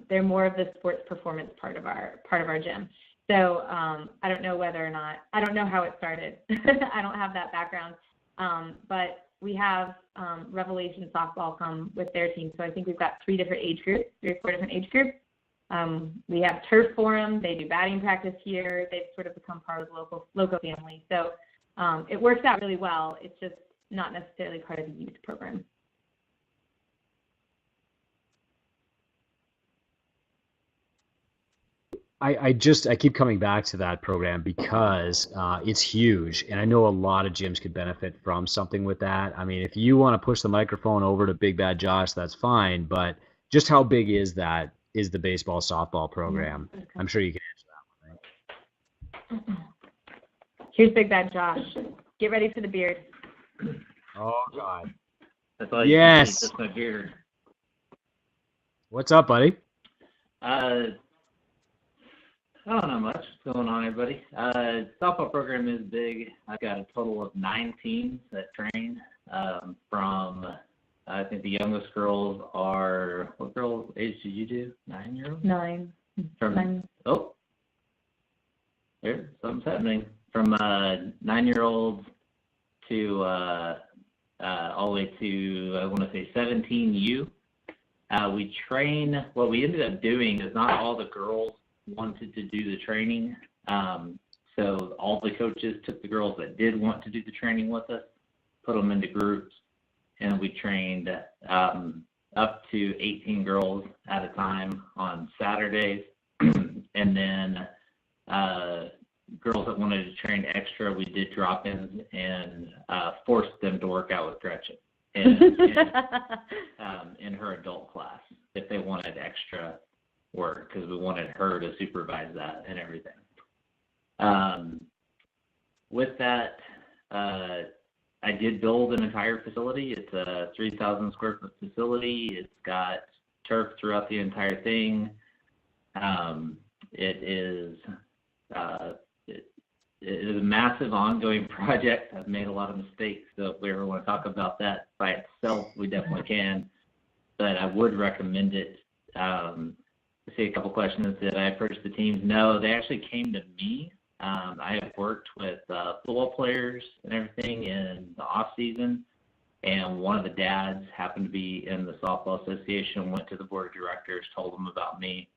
They're more of the sports performance part of our gym. So I don't know whether or not, I don't know how it started. I don't have that background. But we have Revelation Softball come with their team. So I think we've got 3 or 4 different age groups. We have turf for them. They do batting practice here. They've sort of become part of the local family. So it works out really well. It's just not necessarily part of the youth program. I keep coming back to that program because it's huge, and I know a lot of gyms could benefit from something with that. I mean, if you want to push the microphone over to Big Bad Josh, that's fine, but just how big is the baseball softball program? Okay. I'm sure you can answer that one, right? Here's Big Bad Josh. Get ready for the beard. Oh God. That's all yes. You see, just my beard. What's up, buddy? I don't know much going on, everybody. Softball program is big. I've got a total of 9 teams that train from, I think the youngest girls are, what girl age did you do? 9-year-olds? 9. From 9. Oh, there, something's happening. From 9-year-olds to all the way to, I want to say 17U. We train, what we ended up doing is not all the girls wanted to do the training. So all the coaches took the girls that did want to do the training with us, put them into groups, and we trained up to 18 girls at a time on Saturdays. And then girls that wanted to train extra, we did drop-ins and forced them to work out with Gretchen in her adult class if they wanted extra work, because we wanted her to supervise that and everything. With that, I did build an entire facility. It's a 3,000 square foot facility. It's got turf throughout the entire thing. It is a massive ongoing project. I've made a lot of mistakes, so if we ever want to talk about that by itself, we definitely can. But I would recommend it. I see a couple questions. Did I approach the teams? No, they actually came to me. I have worked with football players and everything in the off season, and one of the dads happened to be in the softball association, went to the board of directors, told them about me,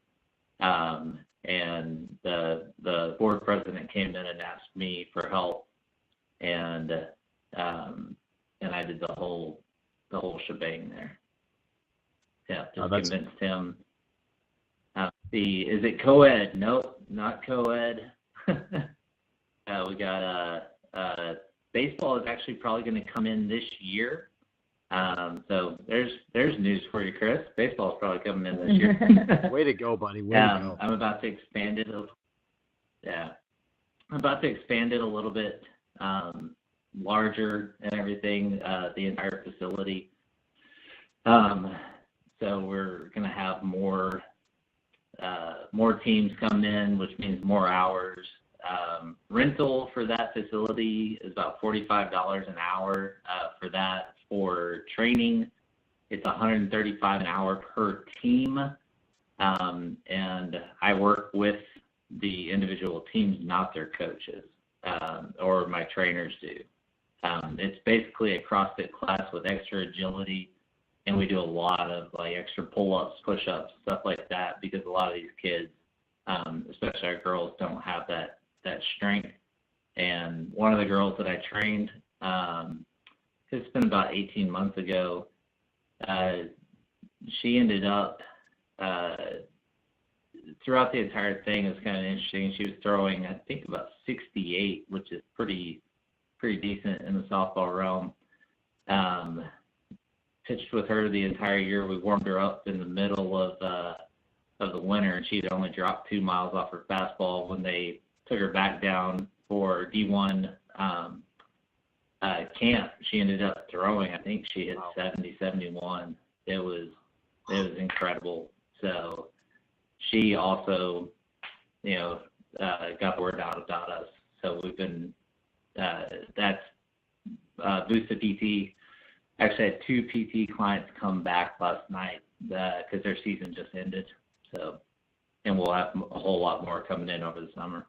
and the board president came in and asked me for help, and I did the whole shebang there. Yeah, just convinced him. Is it co-ed? Nope, not co-ed. We got baseball is actually probably going to come in this year. So there's news for you, Chris. Baseball is probably coming in this year. Way to go, buddy. Way to go. I'm about to expand it. I'm about to expand it a little bit larger and everything. The entire facility. So we're going to have more teams come in, which means more hours. Rental for that facility is about $45 an hour for that. For training, it's $135 an hour per team. And I work with the individual teams, not their coaches, or my trainers do. It's basically a CrossFit class with extra agility. And we do a lot of like extra pull-ups, push-ups, stuff like that, because a lot of these kids, especially our girls, don't have that strength. And one of the girls that I trained, it's been about 18 months ago, she ended up, throughout the entire thing, it was kind of interesting. She was throwing, I think, about 68, which is pretty decent in the softball realm. Pitched with her the entire year. We warmed her up in the middle of the winter, and she had only dropped 2 miles off her fastball. When they took her back down for D1 camp, she ended up throwing, I think she hit 70, 71. It was incredible. So she also, got the word out about us. So we've been, that's boosted PT. Actually, I had 2 PT clients come back last night because their season just ended. So, and we'll have a whole lot more coming in over the summer.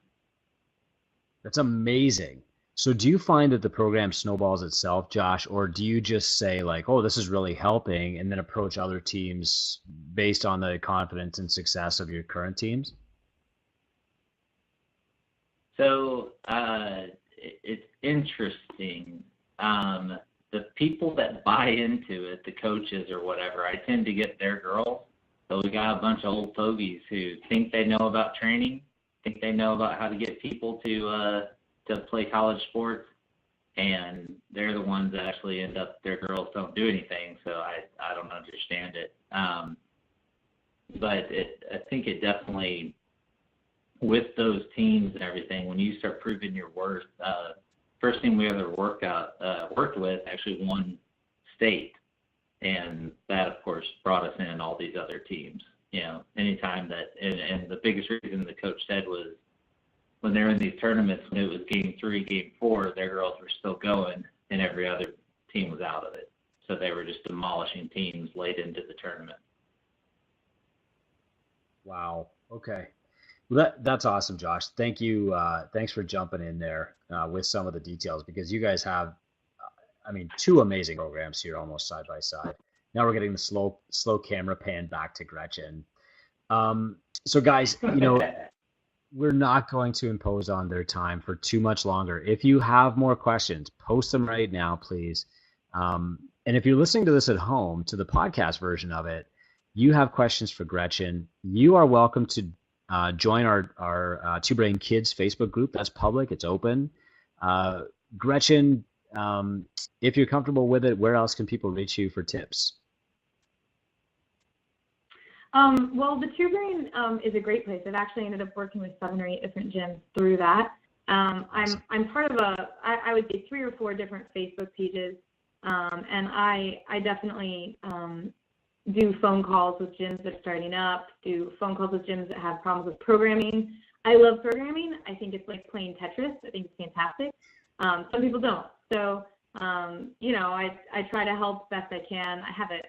That's amazing. So do you find that the program snowballs itself, Josh, or do you just say like, oh, this is really helping, and then approach other teams based on the confidence and success of your current teams? So it's interesting. The people that buy into it, the coaches or whatever, I tend to get their girls. So we got a bunch of old fogies who think they know about training, think they know about how to get people to play college sports, and they're the ones that actually end up, their girls don't do anything, so I don't understand it. But I think it definitely, with those teams and everything, when you start proving your worth, first team we ever worked with actually won state, and that of course brought us in all these other teams. You know, anytime that, and the biggest reason the coach said was when they were in these tournaments, when it was game 3, game 4, their girls were still going, and every other team was out of it. So they were just demolishing teams late into the tournament. Wow. Okay. Well, that's awesome, Josh. Thank you. Thanks for jumping in there with some of the details, because you guys have, I mean, 2 amazing programs here almost side by side. Now we're getting the slow camera pan back to Gretchen. So guys, you know, we're not going to impose on their time for too much longer. If you have more questions, post them right now, please. And if you're listening to this at home, to the podcast version of it, you have questions for Gretchen, you are welcome to join our TwoBrain Kids Facebook group. That's public. It's open. Gretchen, if you're comfortable with it, where else can people reach you for tips? Well, the TwoBrain is a great place. I've actually ended up working with 7 or 8 different gyms through that. I'm part of I would say 3 or 4 different Facebook pages, and I definitely do phone calls with gyms that are starting up, do phone calls with gyms that have problems with programming. I love programming. I think it's like playing Tetris. I think it's fantastic. Some people don't. So, you know, I try to help best I can. I have a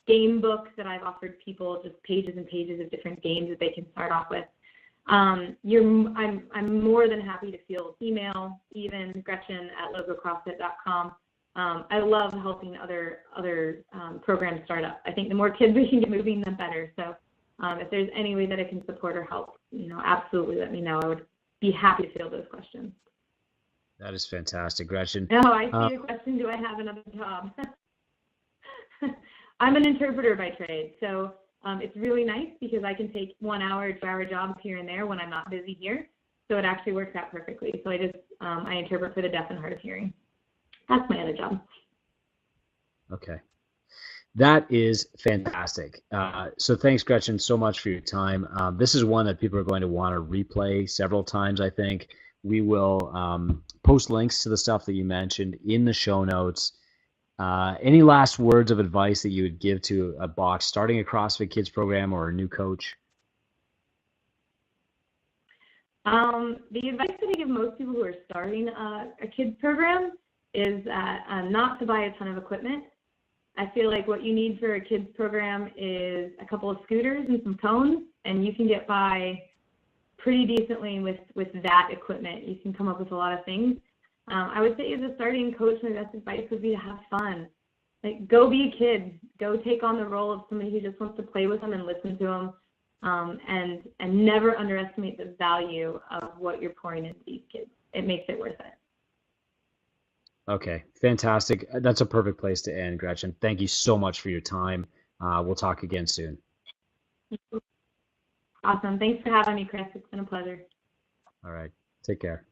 game book that I've offered people, just pages and pages of different games that they can start off with. I'm more than happy to field email, even Gretchen@logocrossfit.com. I love helping other programs start up. I think the more kids we can get moving, the better. So if there's any way that I can support or help, you know, absolutely let me know. I would be happy to field those questions. That is fantastic, Gretchen. Oh, I see a question. Do I have another job? I'm an interpreter by trade, so it's really nice because I can take 1 hour, 2 hour jobs here and there when I'm not busy here. So it actually works out perfectly. So I interpret for the deaf and hard of hearing. That's my other job. Okay. That is fantastic. So thanks, Gretchen, so much for your time. This is one that people are going to want to replay several times, I think. We will post links to the stuff that you mentioned in the show notes. Any last words of advice that you would give to a box starting a CrossFit Kids program or a new coach? The advice that I give most people who are starting a kids program is not to buy a ton of equipment. I feel like what you need for a kids program is a couple of scooters and some cones, and you can get by pretty decently with that equipment. You can come up with a lot of things. I would say as a starting coach, my best advice would be to have fun. Like, go be a kid. Go take on the role of somebody who just wants to play with them and listen to them, and never underestimate the value of what you're pouring into these kids. It makes it worth it. Okay, fantastic. That's a perfect place to end, Gretchen. Thank you so much for your time. We'll talk again soon. Awesome. Thanks for having me, Chris. It's been a pleasure. All right. Take care.